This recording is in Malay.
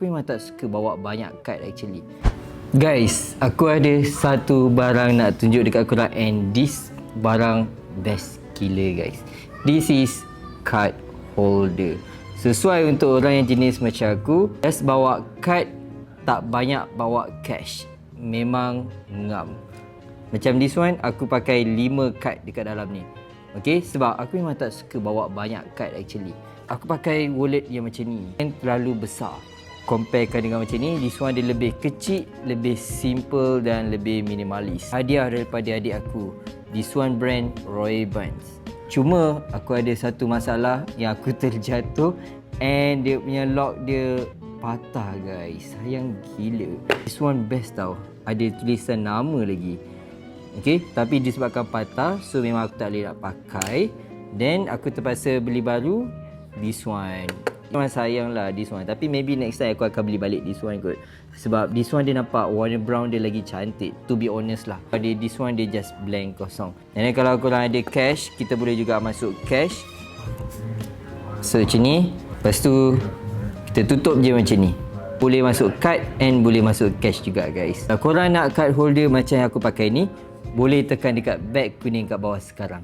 Aku memang tak suka bawa banyak kad actually. Guys, aku ada satu barang nak tunjuk dekat korang, and this barang best gila guys. This is card holder. Sesuai untuk orang yang jenis macam aku, just bawa kad, tak banyak bawa cash. Memang ngam. Macam this one, aku pakai 5 kad dekat dalam ni. Okay, sebab aku memang tak suka bawa banyak kad actually. Aku pakai wallet yang macam ni, yang terlalu besar. Comparekan dengan macam ni, this one dia lebih kecil, lebih simple dan lebih minimalis. Hadiah daripada adik aku. This one brand Ray-Ban. Cuma aku ada satu masalah yang aku terjatuh and dia punya lock dia patah guys. Sayang gila. This one best tau. Ada tulisan nama lagi. Okay, tapi disebabkan patah, so memang aku tak boleh nak pakai. Then aku terpaksa beli baru. This one memang sayang lah this one. Tapi maybe next time aku akan beli balik this one kot. Sebab this one dia nampak warna brown dia lagi cantik, to be honest lah. Pada this one dia just blank, kosong. Dan kalau korang ada cash, kita boleh juga masuk cash. So macam ni. Lepas tu kita tutup je macam ni. Boleh masuk card and boleh masuk cash juga guys. Kalau korang nak card holder macam yang aku pakai ni, boleh tekan dekat beg kuning kat bawah sekarang.